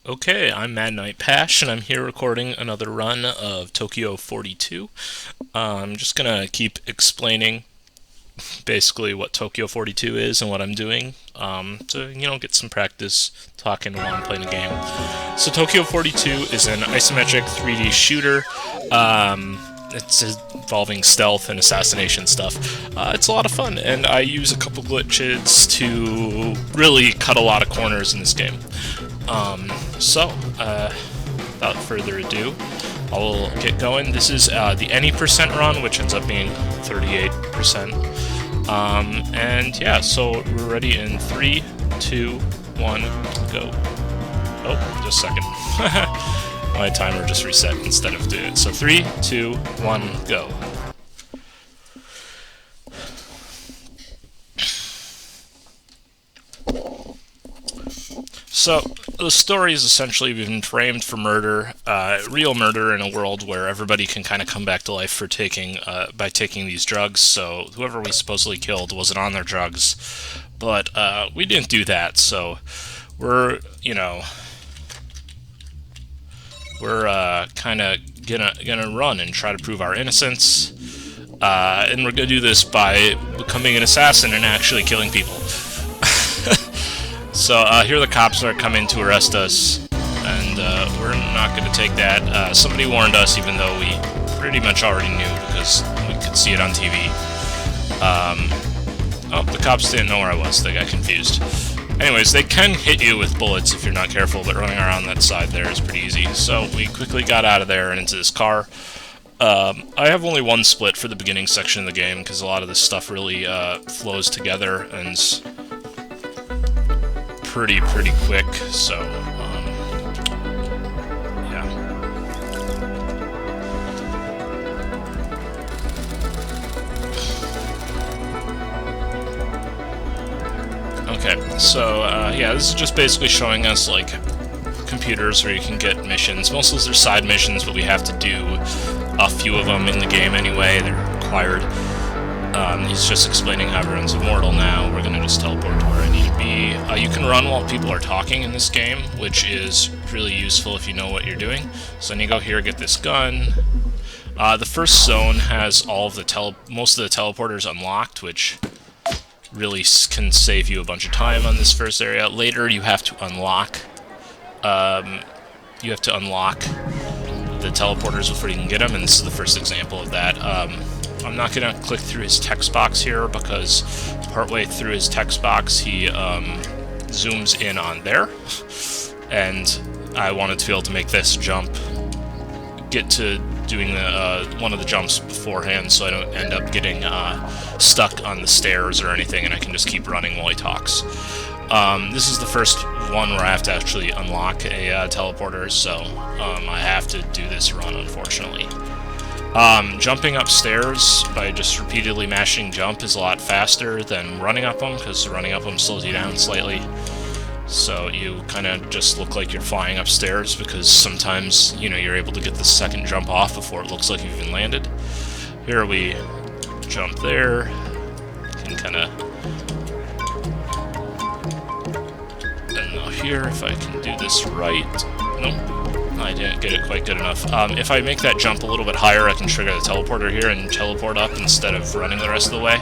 Okay, I'm Mad Knight Pash, and I'm here recording another run of Tokyo 42. I'm just gonna keep explaining basically what Tokyo 42 is and what I'm doing to get some practice talking while I'm playing the game. So Tokyo 42 is an isometric 3D shooter. It's involving stealth and assassination stuff. It's a lot of fun, and I use a couple glitches to really cut a lot of corners in this game. Without further ado, I'll get going. This is the any percent run, which ends up being 38%. And yeah, so we're ready in 3, 2, 1, go. Oh, just a second. My timer just reset instead of doing it. So 3, 2, 1, go. So, the story is essentially been framed for murder, real murder in a world where everybody can kind of come back to life for by taking these drugs. So, whoever we supposedly killed wasn't on their drugs, but we didn't do that. So, we're kind of gonna run and try to prove our innocence, and we're gonna do this by becoming an assassin and actually killing people. So here the cops are coming to arrest us, and we're not going to take that. Somebody warned us, even though we pretty much already knew because we could see it on TV. Oh, the cops didn't know where I was. They got confused. Anyways, they can hit you with bullets if you're not careful, but running around that side there is pretty easy. So we quickly got out of there and into this car. I have only one split for the beginning section of the game because a lot of this stuff really flows together and pretty quick, so yeah. Okay, so yeah, this is just basically showing us like computers where you can get missions. Most of those are side missions, but we have to do a few of them in the game anyway. They're required. He's just explaining how everyone's immortal now. We're gonna just teleport to where I need to be. You can run while people are talking in this game, which is really useful if you know what you're doing. So then you go here, get this gun. The first zone has all of most of the teleporters unlocked, which really can save you a bunch of time on this first area. Later, you have to unlock. The teleporters before you can get them, and this is the first example of that. I'm not going to click through his text box here because partway through his text box he zooms in on there, and I wanted to be able to make this jump, get to doing one of the jumps beforehand so I don't end up getting stuck on the stairs or anything, and I can just keep running while he talks. This is the first one where I have to actually unlock a teleporter, so I have to do this run, unfortunately. Jumping upstairs by just repeatedly mashing jump is a lot faster than running up them, because running up them slows you down slightly. So you kind of just look like you're flying upstairs, because sometimes, you're able to get the second jump off before it looks like you've even landed. Here we jump there, can kind of... I don't know here if I can do this right. Nope. I didn't get it quite good enough. If I make that jump a little bit higher, I can trigger the teleporter here and teleport up instead of running the rest of the way.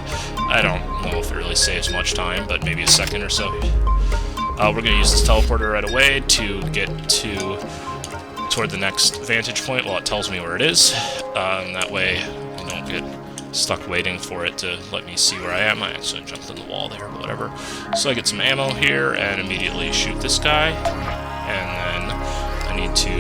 I don't know if it really saves much time, but maybe a second or so. We're going to use this teleporter right away to get toward the next vantage point while it tells me where it is. That way I don't get stuck waiting for it to let me see where I am. I actually jumped on the wall there, but whatever. So I get some ammo here and immediately shoot this guy. And then I need to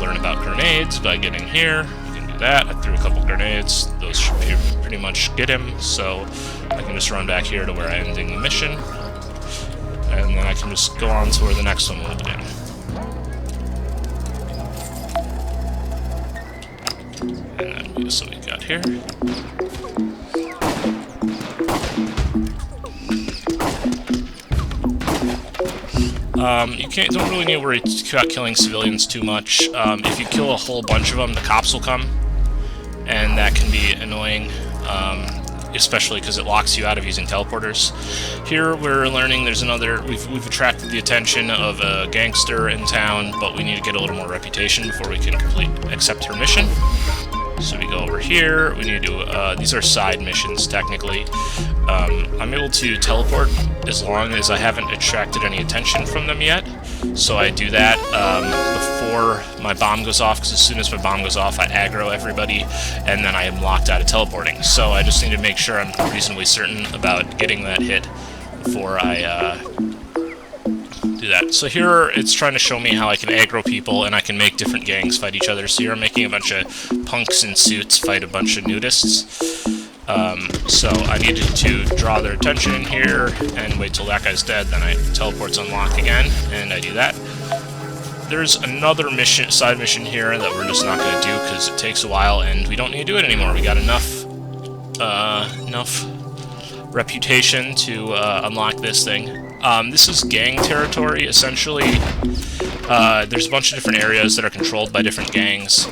learn about grenades by getting here. I can do that. I threw a couple grenades. Those should pretty much get him, so I can just run back here to where I'm ending the mission. And then I can just go on to where the next one will begin. And then so we got here. You don't really need to worry about killing civilians too much. If you kill a whole bunch of them, the cops will come, and that can be annoying. especially because it locks you out of using teleporters. Here we're learning there's another, we've attracted the attention of a gangster in town, but we need to get a little more reputation before we can accept her mission. So we go over here, we need to, these are side missions technically. I'm able to teleport as long as I haven't attracted any attention from them yet. So I do that before my bomb goes off, because as soon as my bomb goes off I aggro everybody, and then I am locked out of teleporting. So I just need to make sure I'm reasonably certain about getting that hit before I do that. So here it's trying to show me how I can aggro people and I can make different gangs fight each other. So here I'm making a bunch of punks in suits fight a bunch of nudists. So I needed to draw their attention in here and wait till that guy's dead, then I teleports unlock again, and I do that. There's another mission, side mission here that we're just not going to do because it takes a while and we don't need to do it anymore. We got enough reputation to unlock this thing. This is gang territory, essentially. There's a bunch of different areas that are controlled by different gangs,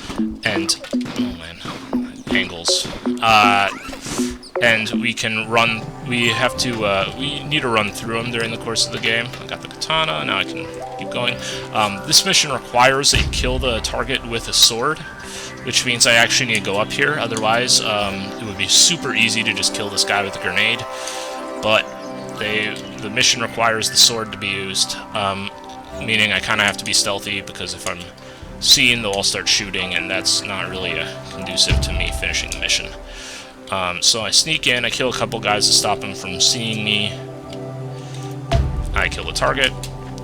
and oh man, angles. And we can run. We have to. We need to run through them during the course of the game. I got the katana. Now I can keep going. This mission requires that you kill the target with a sword, which means I actually need to go up here. Otherwise, it would be super easy to just kill this guy with a grenade. But the mission requires the sword to be used, meaning I kind of have to be stealthy, because if I'm seen, they'll all start shooting, and that's not really conducive to me finishing the mission. So I sneak in, I kill a couple guys to stop them from seeing me. I kill the target,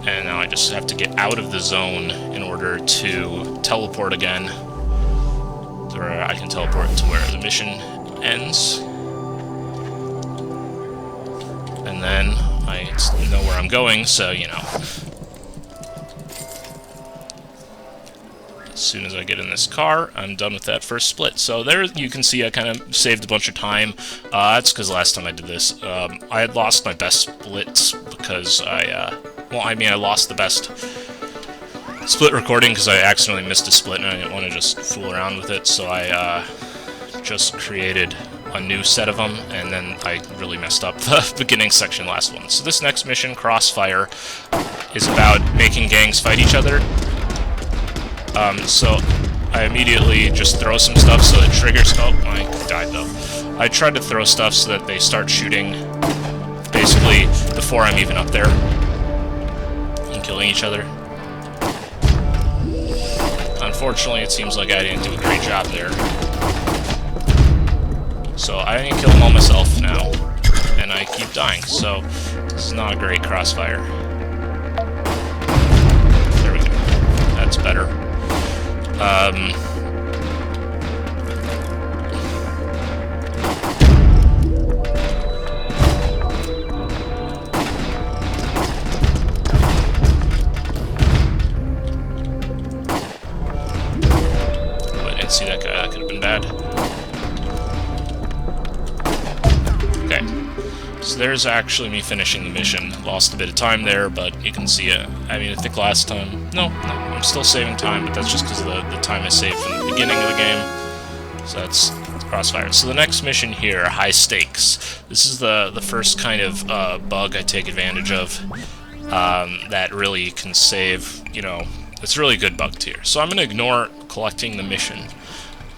and now I just have to get out of the zone in order to teleport again. Or I can teleport to where the mission ends. And then I know where I'm going, so, you know. As soon as I get in this car, I'm done with that first split. So there you can see I kind of saved a bunch of time. That's because last time I did this, I had lost my best splits because I lost the best split recording because I accidentally missed a split and I didn't want to just fool around with it. So I just created a new set of them, and then I really messed up the beginning section last one. So this next mission, Crossfire, is about making gangs fight each other. So I immediately just throw some stuff so it triggers. Oh, I died though. I tried to throw stuff so that they start shooting basically before I'm even up there and killing each other. Unfortunately, it seems like I didn't do a great job there. So I didn't kill them all myself now, and I keep dying. So this is not a great Crossfire. There we go. That's better. I didn't see that guy. That could have been bad. Okay. So there's actually me finishing the mission. Lost a bit of time there, but you can see it. I mean, I think last time... No, I'm still saving time, but that's just because of the time I saved from the beginning of the game. So that's Crossfire. So the next mission here, High Stakes. This is the first kind of bug I take advantage of that really can save, you know... It's a really good bug tier. So I'm going to ignore collecting the mission.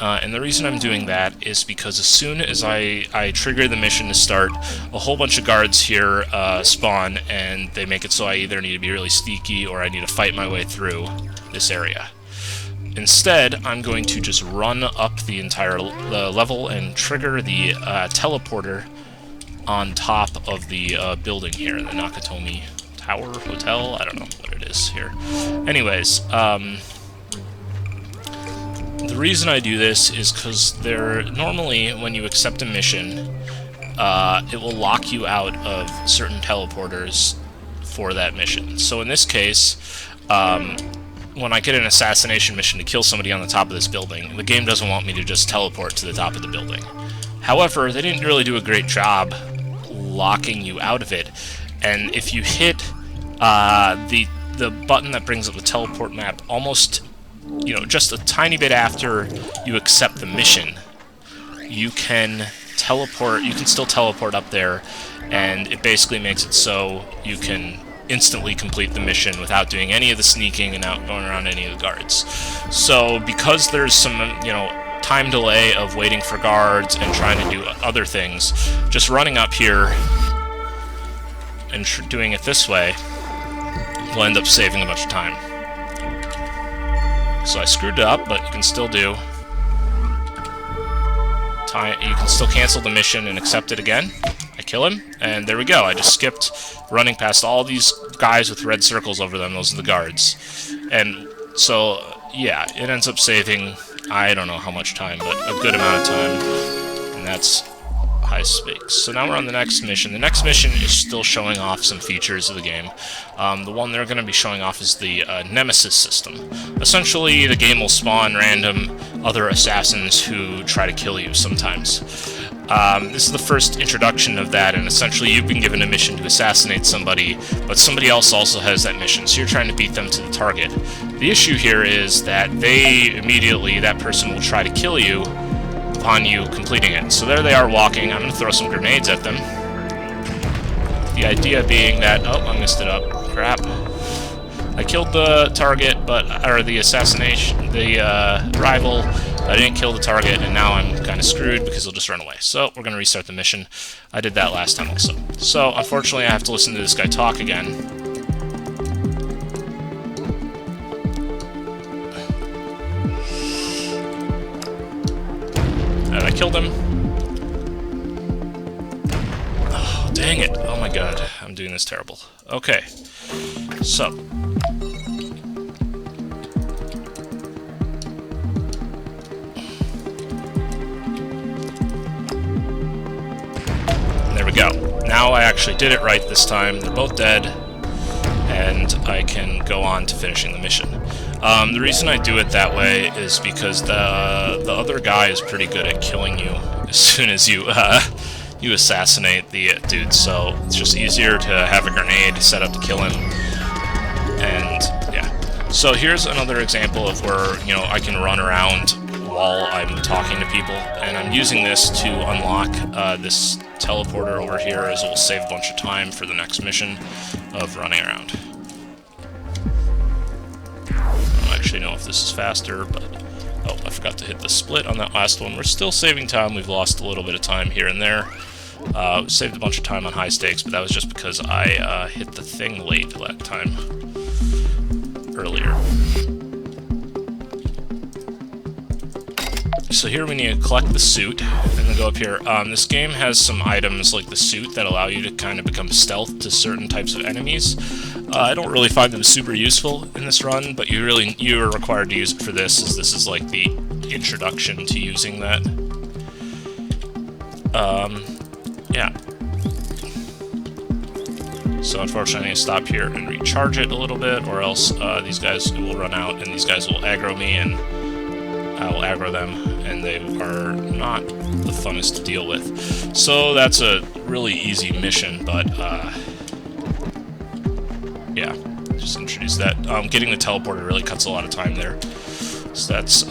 And the reason I'm doing that is because as soon as I trigger the mission to start, a whole bunch of guards here spawn, and they make it so I either need to be really sneaky or I need to fight my way through this area. Instead, I'm going to just run up the entire level and trigger the teleporter on top of the building here, the Nakatomi Tower Hotel. I don't know what it is here. Anyways, the reason I do this is because normally when you accept a mission, it will lock you out of certain teleporters for that mission. So in this case, when I get an assassination mission to kill somebody on the top of this building, the game doesn't want me to just teleport to the top of the building. However, they didn't really do a great job locking you out of it, and if you hit the button that brings up the teleport map almost, you know, just a tiny bit after you accept the mission, you can teleport. You can still teleport up there, and it basically makes it so you can instantly complete the mission without doing any of the sneaking and out going around any of the guards. So because there's some, time delay of waiting for guards and trying to do other things, just running up here and doing it this way will end up saving a bunch of time. So I screwed it up, but you can still do. You can still cancel the mission and accept it again. I kill him, and there we go. I just skipped running past all these guys with red circles over them. Those are the guards. And so, yeah, it ends up saving, I don't know how much time, but a good amount of time. And that's high stakes. So now we're on the next mission. The next mission is still showing off some features of the game. The one they're going to be showing off is the Nemesis system. Essentially, the game will spawn random other assassins who try to kill you sometimes. This is the first introduction of that, and essentially you've been given a mission to assassinate somebody, but somebody else also has that mission, so you're trying to beat them to the target. The issue here is that that person will try to kill you upon you completing it. So there they are walking. I'm going to throw some grenades at them. The idea being that... oh, I messed it up. Crap. I killed the target, or the assassination, the rival, but I didn't kill the target, and now I'm kind of screwed because he'll just run away. So we're going to restart the mission. I did that last time also. So unfortunately I have to listen to this guy talk again. And I killed him. Oh, dang it. Oh my god. I'm doing this terrible. Okay. So. There we go. Now I actually did it right this time. They're both dead. And I can go on to finishing the mission. The reason I do it that way is because the other guy is pretty good at killing you as soon as you you assassinate the dude, so it's just easier to have a grenade set up to kill him. And yeah, so here's another example of where I can run around while I'm talking to people, and I'm using this to unlock this teleporter over here, as it will save a bunch of time for the next mission of running around. I don't actually know if this is faster, but oh, I forgot to hit the split on that last one. We're still saving time. We've lost a little bit of time here and there. Saved a bunch of time on high stakes, but that was just because I hit the thing late that time earlier. So here we need to collect the suit, and then go up here. This game has some items like the suit that allow you to kind of become stealth to certain types of enemies. I don't really find them super useful in this run, but you are required to use it for this, as this is like the introduction to using that. Yeah. So unfortunately I need to stop here and recharge it a little bit, or else these guys will run out, and these guys will aggro me, and I will aggro them, and they are not the funnest to deal with. So that's a really easy mission, but yeah, just introduce that. Getting the teleporter really cuts a lot of time there. So that's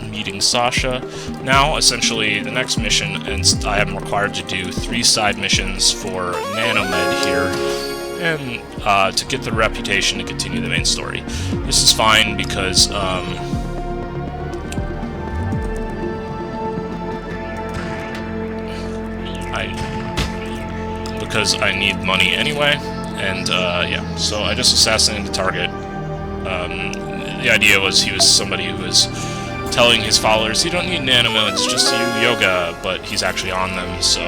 meeting Sasha. Now, essentially, the next mission, and I am required to do 3 side missions for Nanomed here, and to get the reputation to continue the main story. This is fine because I need money anyway, and yeah, so I just assassinated the target. The idea was he was somebody who was telling his followers, you don't need nanomodes, just do yoga, but he's actually on them, so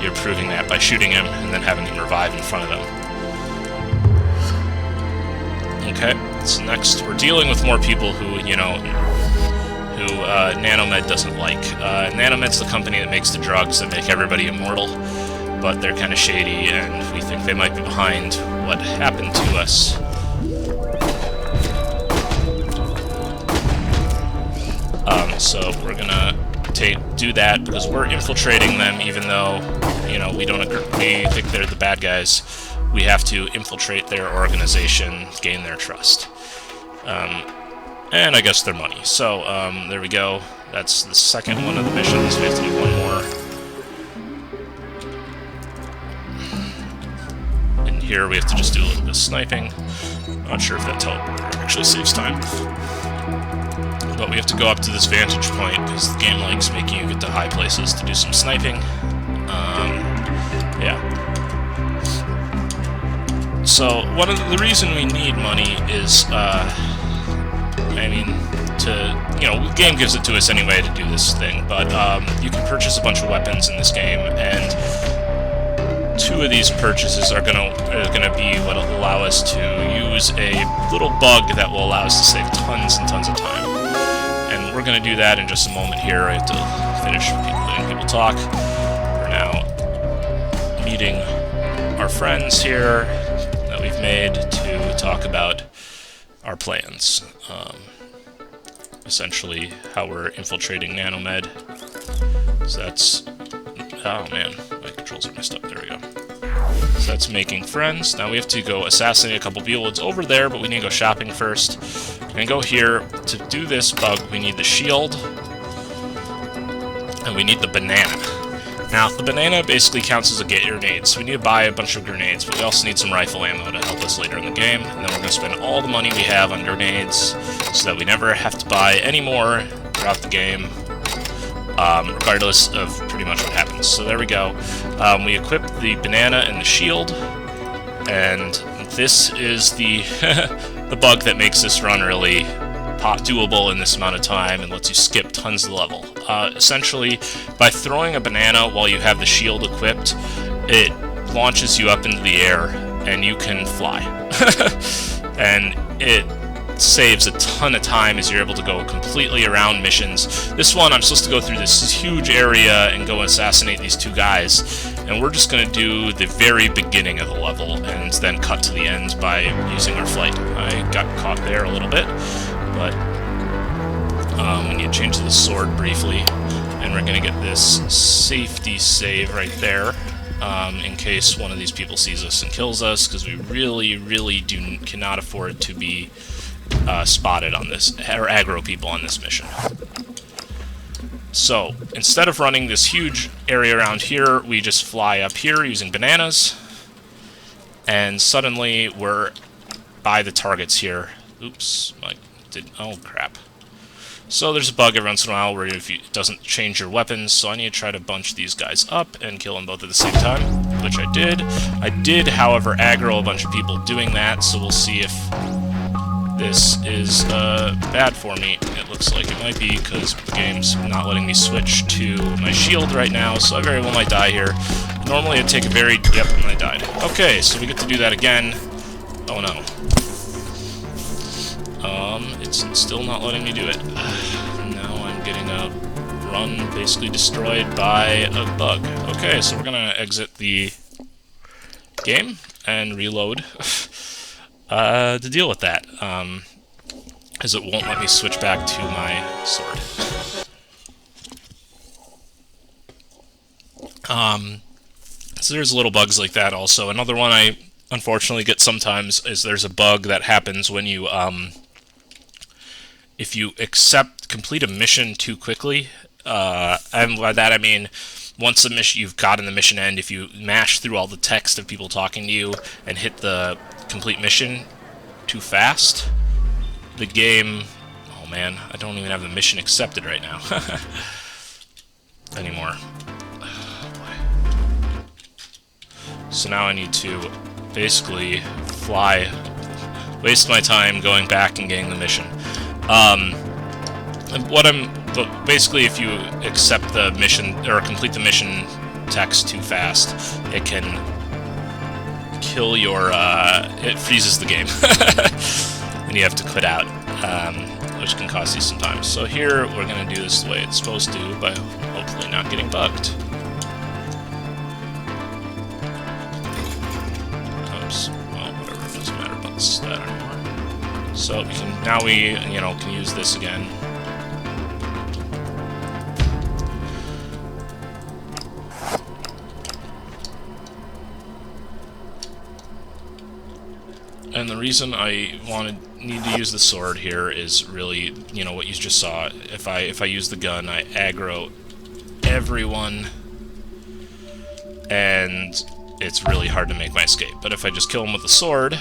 you're proving that by shooting him and then having him revive in front of them. Okay, so next we're dealing with more people who, Nanomed doesn't like. Nanomed's the company that makes the drugs that make everybody immortal, but they're kind of shady, and we think they might be behind what happened to us. So we're gonna do that because we're infiltrating them, even though, we don't agree. We think they're the bad guys. We have to infiltrate their organization, gain their trust, and I guess their money. So there we go. That's the second one of the missions. We have to do one more. here we have to just do a little bit of sniping. Not sure if that teleporter actually saves time. But we have to go up to this vantage point because the game likes making you get to high places to do some sniping. Yeah. So one of the reason we need money is, I mean, the game gives it to us anyway to do this thing, but you can purchase a bunch of weapons in this game, and 2 of these purchases are gonna be what will allow us to use a little bug that will allow us to save tons and tons of time. And we're gonna do that in just a moment here. I have to finish letting people talk. We're now meeting our friends here that we've made to talk about our plans. Essentially, how we're infiltrating Nanomed. So that's... oh man, my controls are messed up. There we go. So that's making friends. Now we have to go assassinate a couple people. It's over there, but we need to go shopping first. We're gonna go here. To do this bug, we need the shield. And we need the banana. Now, the banana basically counts as a get grenades. So we need to buy a bunch of grenades, but we also need some rifle ammo to help us later in the game. And then we're going to spend all the money we have on grenades so that we never have to buy any more throughout the game, regardless of pretty much what happens. So there we go. We equip the banana and the shield, and this is the, the bug that makes this run really doable in this amount of time and lets you skip tons of the level. Essentially, by throwing a banana while you have the shield equipped, it launches you up into the air and you can fly. And it saves a ton of time as you're able to go completely around missions. This one, I'm supposed to go through this huge area and go assassinate these 2 guys, and we're just going to do the very beginning of the level and then cut to the end by using our flight. I got caught there a little bit, but we need to change the sword briefly, and we're going to get this safety save right there, in case one of these people sees us and kills us, because we really cannot afford to be spotted on this, or aggro people on this mission. So, instead of running this huge area around here, we just fly up here using bananas, and suddenly we're by the targets here. Oops, oh crap. So there's a bug every once in a while where it doesn't change your weapons, so I need to try to bunch these guys up and kill them both at the same time, which I did. I did, however, aggro a bunch of people doing that, so we'll see if this is bad for me. It looks like it might be, because the game's not letting me switch to my shield right now, so I very well might die here. Normally it'd take a very... yep, and I died. Okay, so we get to do that again. Oh no. It's still not letting me do it. Now I'm getting a run basically destroyed by a bug. Okay, so we're gonna exit the game and reload to deal with that, as it won't let me switch back to my sword. So there's little bugs like that also. Another one I unfortunately get sometimes is there's a bug that happens when you, if you complete a mission too quickly, and by that I mean once the mission you've gotten the mission end, if you mash through all the text of people talking to you and hit the complete mission too fast, the game... oh man, I don't even have the mission accepted right now anymore. So now I need to basically waste my time going back and getting the mission. But basically, if you accept the mission, or complete the mission text too fast, it can kill your, it freezes the game. And you have to quit out, which can cost you some time. So here, we're going to do this the way it's supposed to, by hopefully not getting bugged. Oops. Well, whatever, it doesn't matter about that anymore. So we can, now we, can use this again. And the reason I need to use the sword here is really, what you just saw. If I use the gun, I aggro everyone, and it's really hard to make my escape. But if I just kill him with the sword,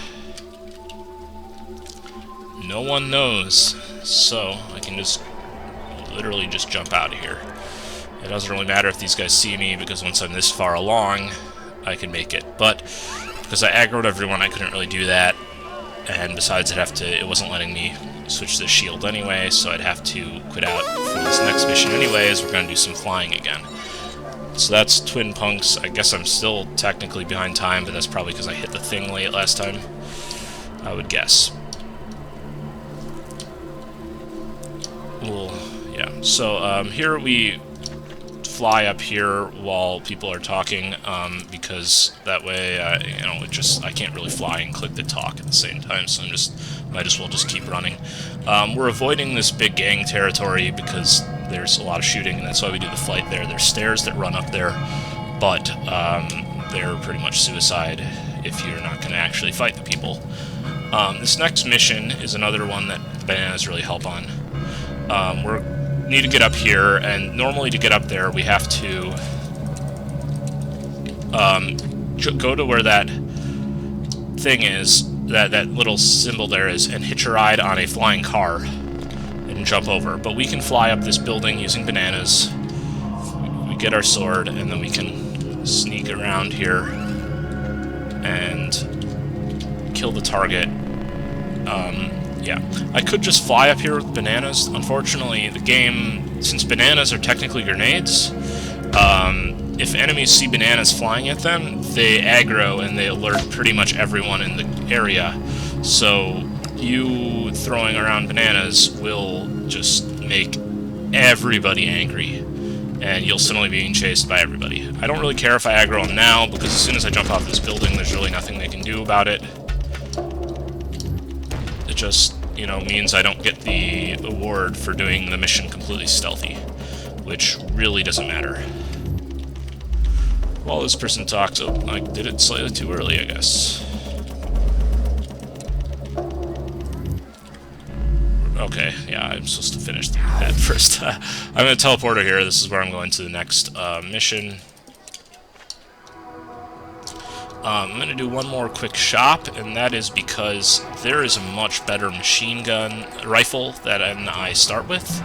no one knows. So I can just literally just jump out of here. It doesn't really matter if these guys see me, because once I'm this far along, I can make it. But because I aggroed everyone, I couldn't really do that. And besides, it wasn't letting me switch the shield anyway, so I'd have to quit out for this next mission anyway, as we're going to do some flying again. So that's Twin Punks. I guess I'm still technically behind time, but that's probably because I hit the thing late last time, I would guess. Well, yeah. So here we fly up here while people are talking, because that way, you know, I can't really fly and click the talk at the same time, so might as well just keep running. We're avoiding this big gang territory because there's a lot of shooting, and that's why we do the flight there. There's stairs that run up there, but they're pretty much suicide if you're not going to actually fight the people. This next mission is another one that bananas really help on. We need to get up here, and normally to get up there we have to go to where that thing is, that little symbol there is, and hitch a ride on a flying car and jump over. But we can fly up this building using bananas. We get our sword, and then we can sneak around here and kill the target. Yeah, I could just fly up here with bananas. Unfortunately, the game, since bananas are technically grenades, if enemies see bananas flying at them, they aggro and they alert pretty much everyone in the area. So you throwing around bananas will just make everybody angry, and you'll suddenly be being chased by everybody. I don't really care if I aggro them now, because as soon as I jump off this building, there's really nothing they can do about it. It just, you know, means I don't get the award for doing the mission completely stealthy, which really doesn't matter. While this person talks, oh, I did it slightly too early, I guess. Okay, yeah, I'm supposed to finish that first. I'm going to teleport her here. This is where I'm going to the next mission. I'm going to do one more quick shop, and that is because there is a much better machine gun rifle that I start with,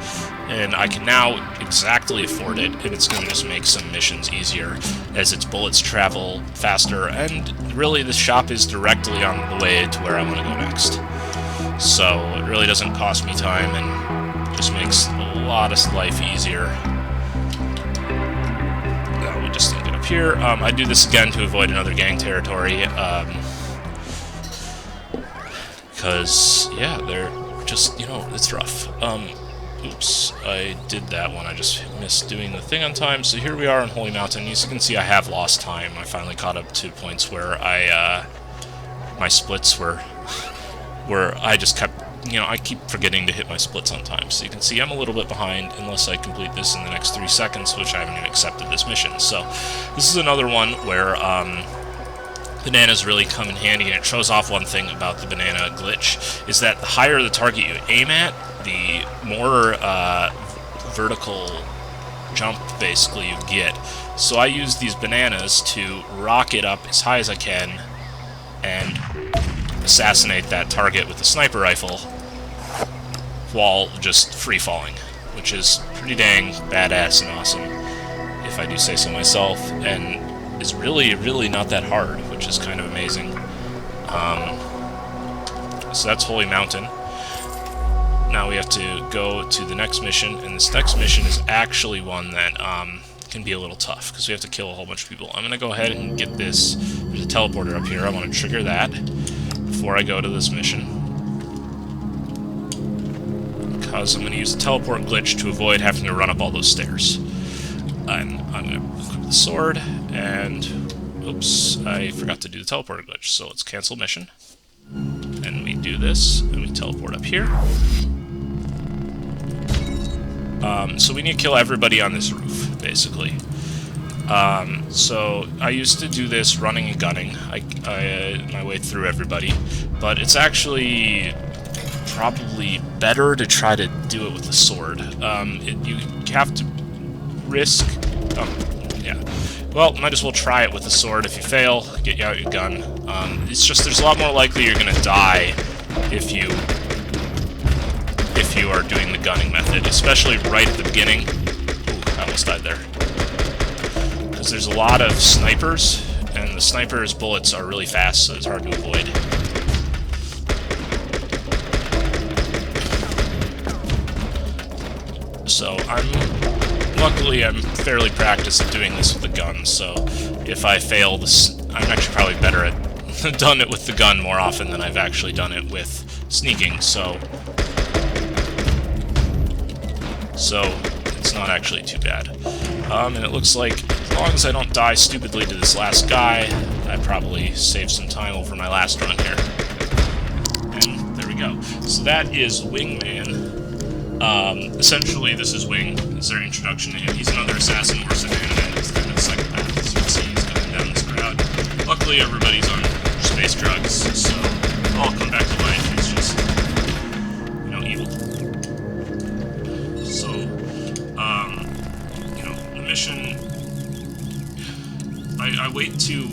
and I can now exactly afford it, and it's going to just make some missions easier as its bullets travel faster, and really this shop is directly on the way to where I want to go next. So it really doesn't cost me time, and just makes a lot of life easier. We just get up here. I do this again to avoid another gang territory, because, yeah, they're just, you know, it's rough. Oops, I did that one. I just missed doing the thing on time. So here we are on Holy Mountain. As you can see, I have lost time. I finally caught up to points where my splits were where I just kept, you know, I keep forgetting to hit my splits on time. So you can see I'm a little bit behind unless I complete this in the next 3 seconds, which I haven't even accepted this mission. So this is another one where bananas really come in handy, and it shows off one thing about the banana glitch, is that the higher the target you aim at, the more vertical jump basically you get. So I use these bananas to rocket up as high as I can and assassinate that target with a sniper rifle while just free-falling, which is pretty dang badass and awesome, if I do say so myself, and is really, really not that hard, which is kind of amazing. So that's Holy Mountain. Now we have to go to the next mission, and this next mission is actually one that can be a little tough, because we have to kill a whole bunch of people. I'm going to go ahead and get this. There's a teleporter up here. I want to trigger that before I go to this mission, because I'm going to use the teleport glitch to avoid having to run up all those stairs. And I'm going to equip the sword, and oops, I forgot to do the teleporter glitch, so let's cancel mission. And we do this, and we teleport up here. So we need to kill everybody on this roof, basically. So I used to do this running and gunning, my way through everybody, but it's actually probably better to try to do it with the sword. You have to risk, Yeah. Well, might as well try it with the sword. If you fail, get out your gun. It's just there's a lot more likely you're gonna die if you are doing the gunning method, especially right at the beginning. Ooh, I almost died there. Because there's a lot of snipers, and the snipers' bullets are really fast, so it's hard to avoid. So luckily I'm fairly practiced at doing this with the gun, so if I fail this, I'm actually probably better at done it with the gun more often than I've actually done it with sneaking, so it's not actually too bad. And it looks like as long as I don't die stupidly to this last guy, I probably saved some time over my last run here. And there we go. So that is Wingman. Essentially, this is Wing. It's their introduction to him. He's another assassin worse than Animan. He's kind of a psychopath, as you can see. He's going down this crowd. Luckily, everybody's on space drugs, so all come back to life. He's just, you know, evil. So, you know, the mission... I wait to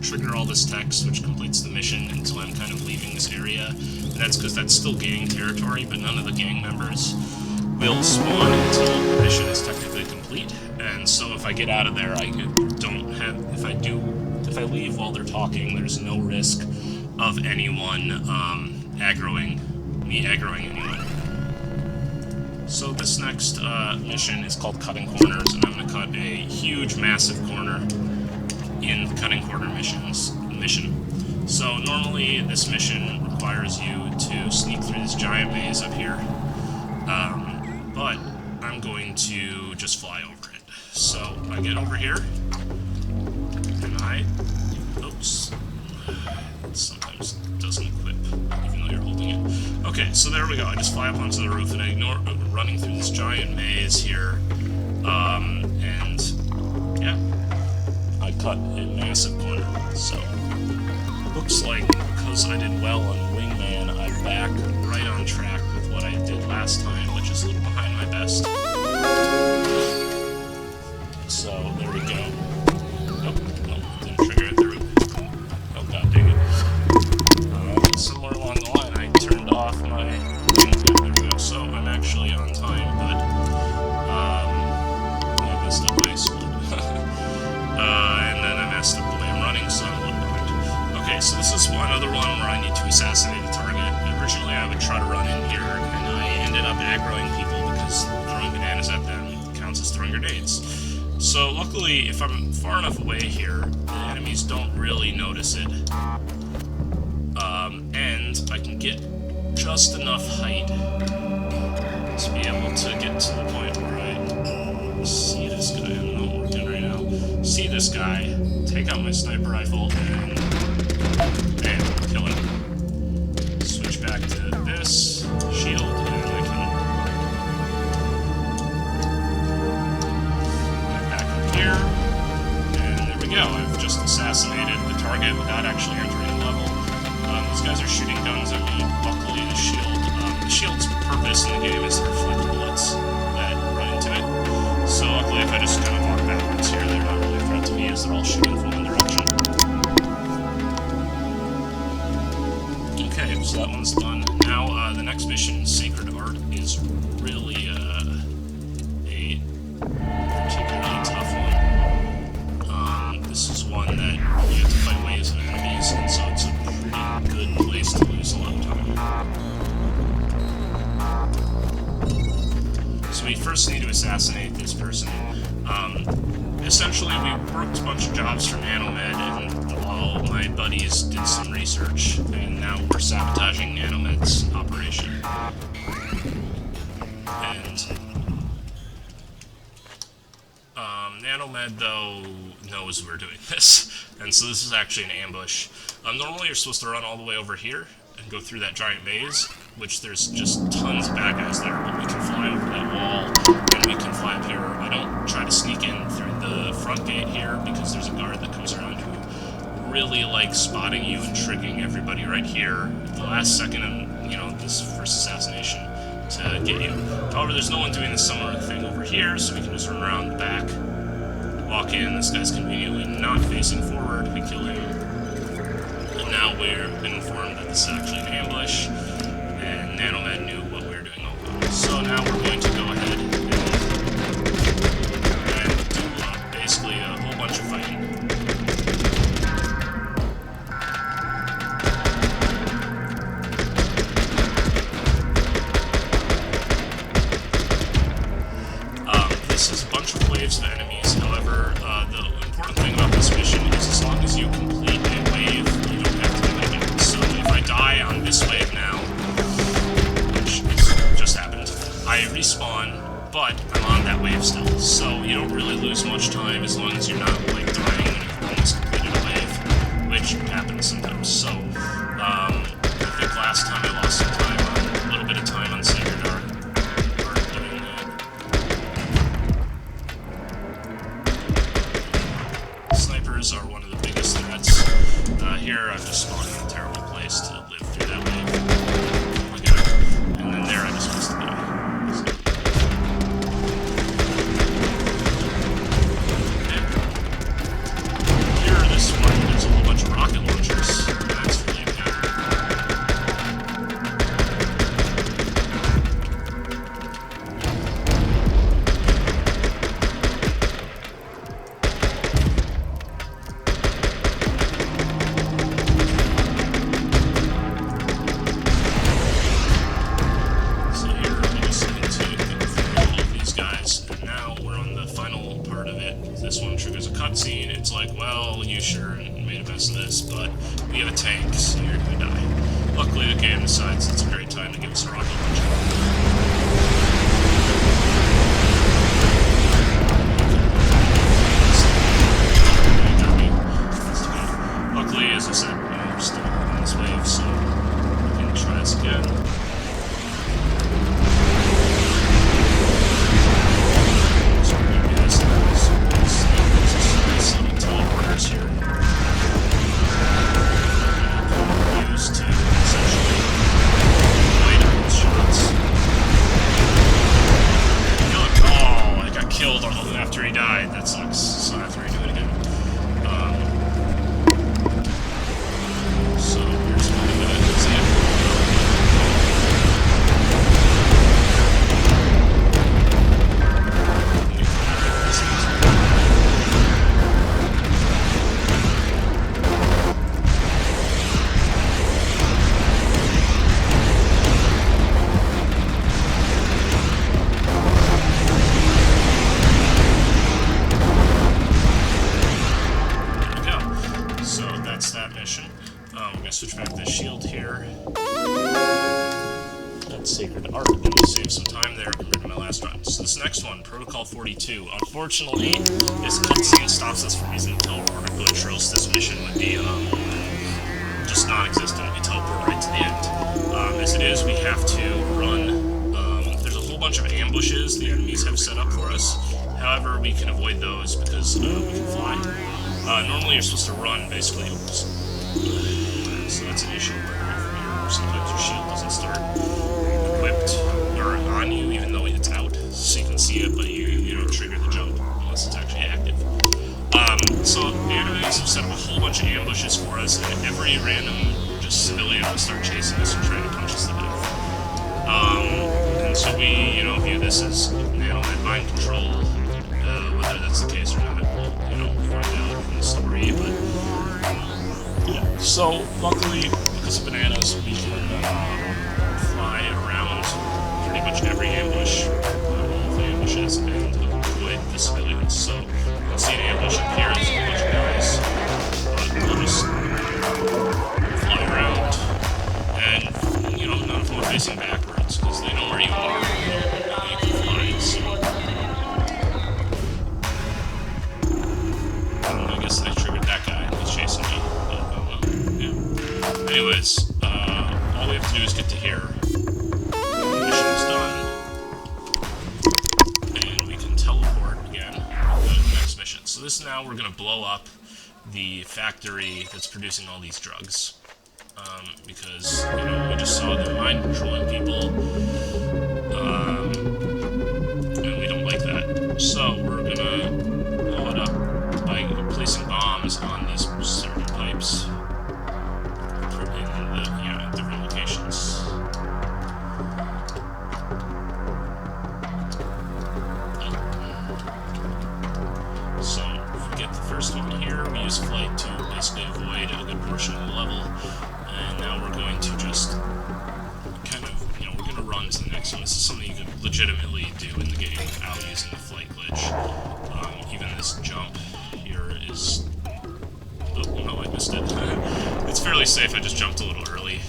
trigger all this text, which completes the mission, until I'm kind of leaving this area. And that's because that's still gang territory, but none of the gang members will spawn until the mission is technically complete. And so if I get out of there, I don't have... If I leave while they're talking, there's no risk of anyone aggroing anyone. So this next mission is called Cutting Corners, and I'm going to cut a huge, massive corner in Cutting Corner mission. So normally this mission requires you to sneak through this giant maze up here, but I'm going to just fly over it. So I get over here, and oops, it sometimes doesn't equip, even though you're holding it. Okay, so there we go. I just fly up onto the roof, and I ignore running through this giant maze here, and yeah. I cut a massive corner, so looks like because I did well on Wingman, I'm back right on track with what I did last time, which is a little behind my best. So there we go. Nope, didn't trigger it. There we go. Oh god dang it. Somewhere along the line, I turned off my wing. There we go. So I'm actually on time, but I messed up my split. And then I messed up the way I'm running, so I'm a little behind. Okay, so this is another one where I need to assassinate a target. Originally I would try to run in here, and I ended up aggroing people because throwing bananas at them counts as throwing grenades. So luckily, if I'm far enough away here, the enemies don't really notice it. And I can get just enough height to be able to get to the point where I see this guy. I don't know what we're doing right now. See this guy, take out my sniper rifle, and bam, kill him. Switch back to this shield, and I can get back up here, and there we go. I've just assassinated the target without actually entering the level. These guys are shooting guns at me. Luckily, the shield's purpose in the game is to reflect bullets that run into it. So luckily, if I just kind of walk backwards here, they're not really a threat to me as they're all shooting from one direction. Okay, so that one's done. Now, the next mission, Sacred Art, is really a particularly tough one. This is one that you have to fight waves of enemies, and so it's a pretty good place to lose a lot of time. So we first need to assassinate this person. Essentially, we worked a bunch of jobs for Nanomed, and all my buddies did some research, and now we're sabotaging Nanomed's operation. And Nanomed, though, knows we're doing this, and so this is actually an ambush. Normally, you're supposed to run all the way over here and go through that giant maze, which there's just tons of bad guys there, but we can fly over that wall, and we can fly up here. I don't try to sneak in through the front gate here, because there's a guard that comes around who really likes spotting you and tricking everybody right here at the last second of, you know, this first assassination to get you. However, there's no one doing the similar thing over here, so we can just run around the back Walk in, this guy's conveniently not facing forward, we kill him. And now we're been informed that this is actually an ambush, and Nanoman knew what we were doing all along. So now we're going to go ahead and do basically a whole bunch of fighting. This is a bunch of waves of enemies. However, the important thing about this mission is as long as you complete a wave, you don't have to do it again. So if I die on this wave now, which just happened, I respawn, but I'm on that wave still. So you don't really lose much time as long as you're not like dying when you've almost completed a wave, which happens sometimes. So I think last time I lost some time on a little bit of time on Speedrun. Are one of the biggest threats. Here, I'm just spawning in a terrible place to live through that wave. And then there, I just missed the guy. Here, this one, there's a whole bunch of rocket launchers. That's really good. This one triggers a cutscene. It's like, well, you sure made a mess of this, but we have a tank, so you're gonna die. Luckily, the game decides it's a great time to give us a rocket launcher. Luckily, as I said, we're still on this wave, so we can try this again. After he died, that sucks, so I have to redo it again. So here's one of the examples. We're going to switch back to the shield here. That's Sacred Art, and we'll save some time there compared to my last run. So this next one, Protocol 42. Unfortunately, this cutscene stops us from using the teleporter glitch, or else this mission would be just non-existent. We teleport right to the end. As it is, we have to run. There's a whole bunch of ambushes the enemies have set up for us. However, we can avoid those because we can fly. Normally you're supposed to run, basically. So that's an issue where sometimes your shield doesn't start equipped or on you, even though it's out. So you can see it, but you don't trigger the jump unless it's actually active. So the enemies have set up a whole bunch of ambushes for us, and every random just civilian will start chasing us and trying to punch us to death. And so we, view this as Nanoman mind control. Whether that's the case or not, we'll, find out in the story, but yeah. So, luckily, because of bananas, we can fly around pretty much every ambush, all of the ambushes, and avoid the civilians. So, you can see an ambush up here, there's a whole bunch of guys, but we'll just fly around, and, none of them are facing backwards, because they know where you are, and you can fly, so. I guess I triggered that guy, he's chasing me. Anyways, all we have to do is get to here. The mission's done. And we can teleport again to the next mission. So this now we're going to blow up the factory that's producing all these drugs. Because, we just saw them mind controlling people. And we don't like that. So we're going to blow it up. legitimately do in the game without using the flight glitch. Even this jump here is... Oh, no, I missed it. It's fairly safe, I just jumped a little early.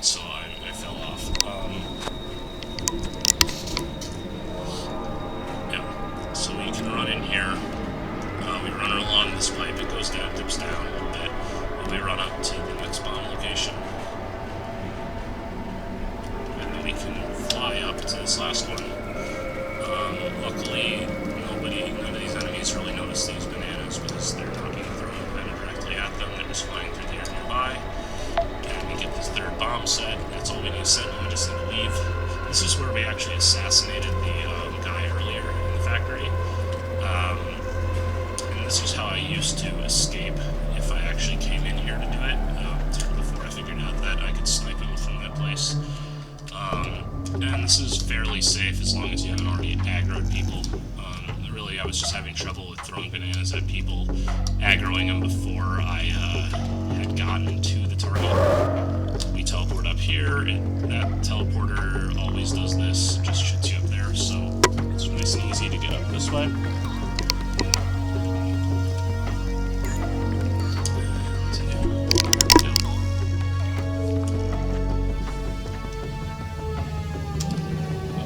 So I fell off. Yeah, so we can run in here. We run along this pipe, it goes down, dips down a little bit, and we run up to the next bomb location. And then we can fly up to this last one. Luckily, none of these enemies really notice these bananas because they're not being thrown directly at them, they're just flying through the air nearby. And we get this third bomb set, that's all we need to set, and we just need to leave. This is where we actually assassinated the guy earlier in the factory. And this is how I used to escape if I actually came in here to do it, before I figured out that I could snipe him from that place. And this is fairly safe as long as you haven't already aggroed people. Really, I was just having trouble with throwing bananas at people, aggroing them before I had gotten to the target. We teleport up here, that teleporter always does this, just shoots you up there, so it's nice and easy to get up this way.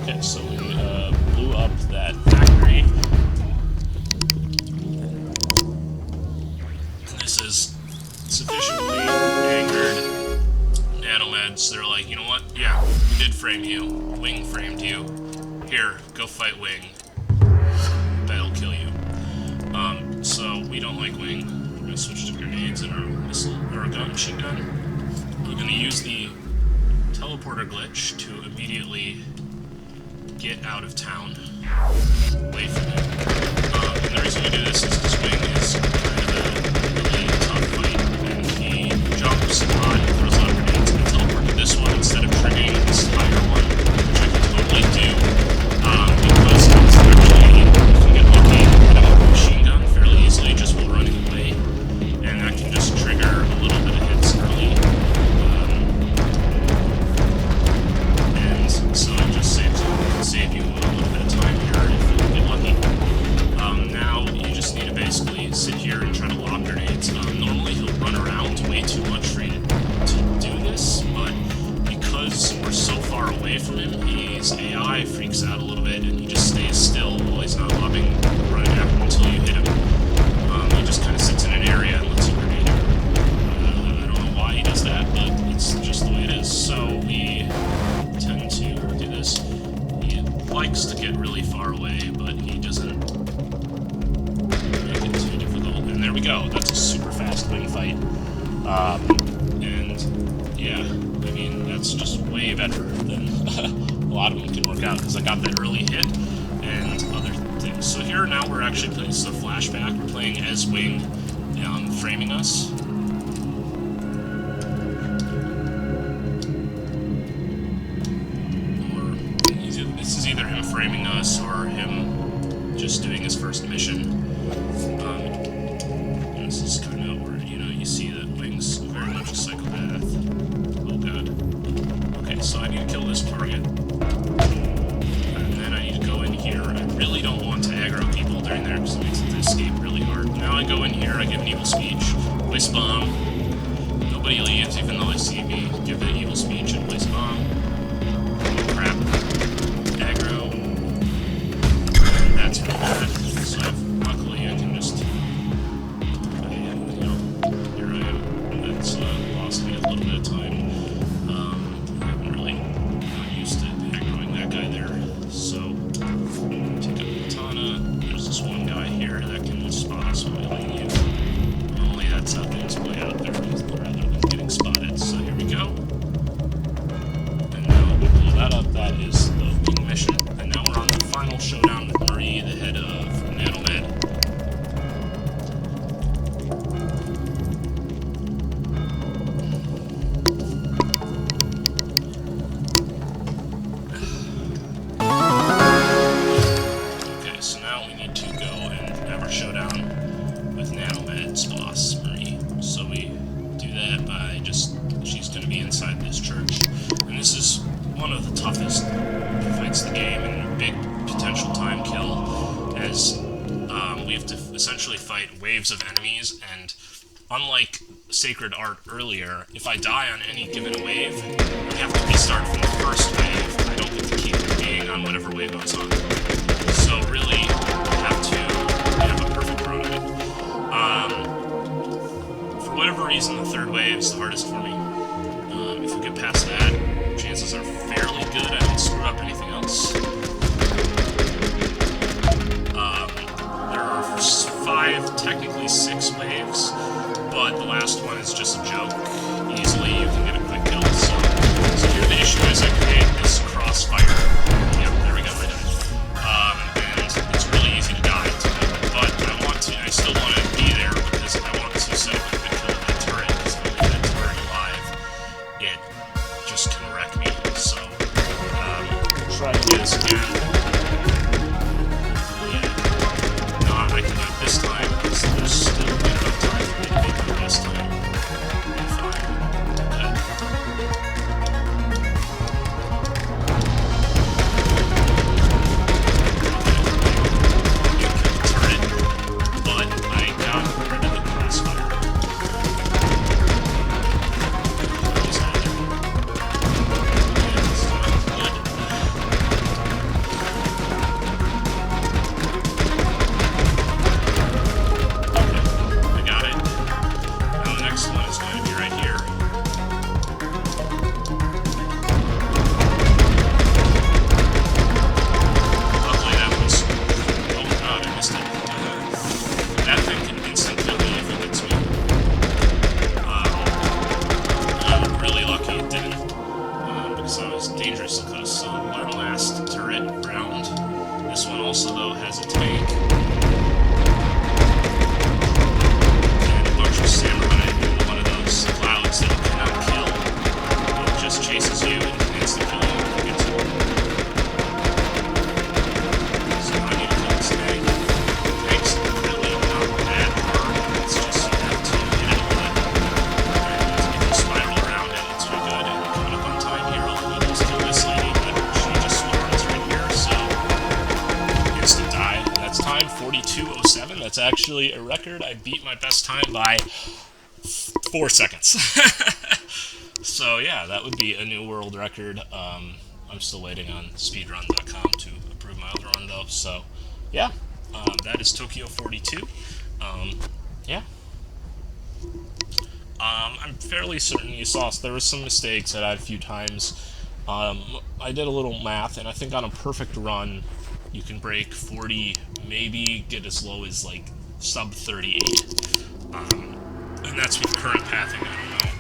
Okay, so we blew up that factory. And this is sufficiently angered nanomeds. They're like, you know what? Yeah, we did frame you. Wing framed you. Here, go fight Wing. That'll kill you. So we don't like Wing. We're gonna switch to grenades and our missile or machine gun. We're gonna use the teleporter glitch to immediately get out of town, away from it. And the reason we do this is because Wing is kind of a really tough fight, and he jumps a lot and throws a lot of grenades, and I teleport to this one instead of triggering this higher one, which I can totally do, because it's actually, if you get lucky, hit him with a machine gun fairly easily just while running away, and that can just trigger a little bit of hits early. And so it just save you a little bit of time here if you get lucky. Now you just need to basically sit here and try to lob grenades. Normally he'll run around way too much for you to do this, but because we're so far away from him, his AI freaks out a little bit and he just stays still while he's not lobbing right after him until you hit him. He just kind of sits in an area and lets you grenade him. I don't know why he does that, but it's just the way it is. So we tend to do this. He likes to get really far away, but he doesn't make it too difficult. And there we go. That's a super fast wing fight. And yeah, I mean, that's just way better than a lot of them can work out because I got that early hit and other things. So here now we're actually playing, this is a flashback. We're playing as Wing, framing us. This is either him framing us or him just doing his first mission. And this is kind of where, you see that Wing's very much a psychopath. Oh god. Okay, so I need to kill this target. And then I need to go in here. I really don't want to aggro people during there because it makes the escape really hard. Now I go in here, I give an evil speech, place bomb. Nobody leaves even though they see me. Give the evil speech and place bomb. Crap. That's really bad. So luckily I can just, here I am. That's lost me a little bit of time. I'm really not used to aggroing that guy there. So take up the katana. There's this one guy here that can spot us when we leave. Normally that's how things play out there rather than getting spotted. So here we go. And now we blow that up. That is the Wing mission. And now we're on the final showdown with Marie, the head of Nanomed. fight waves of enemies, and unlike Sacred Art earlier, if I die on any given wave, I have to restart from the first wave. I don't get to keep being on whatever wave I was on. So really, I have to have a perfect run of it. For whatever reason, the third wave is the hardest for me. If we get past that, chances are fairly good I don't screw up anything else. There are 5, technically 6 waves, but the last one is just a joke. Easily you can get a quick kill. So here the issue is I create this crossfire. Yep, there we go, I died. And it's really easy to die to it, but I still want to be there because I want to set up a quick kill with that turret, because if I leave that turret alive, it just can wreck me. So, try to do this again. I can do it this time, because there's still enough time for me to make it this time. Fine. Good. Turret, but I got rid of the crossfire. Also, though, has a tank and a bunch of samurai in one of those clouds that you cannot kill. It just chases you and insta-kill you and gets you. So I need to kill this tank. The tank's really not that hard. It's just you have to hit it a lot. And if you spiral around it, it's really good. And coming up on time here, all I need is kill this lady, but she just swarms right here, so instant die. That's time 42:07. That's actually a record. I beat my best time by 4 seconds. So yeah, that would be a new world record. I'm still waiting on Speedrun.com to approve my other one though. So yeah, that is Tokyo 42. Yeah. I'm fairly certain you saw there was some mistakes that I had a few times. I did a little math, and I think on a perfect run, you can break 40, maybe get as low as like sub 38. And that's with current pathing, I don't know.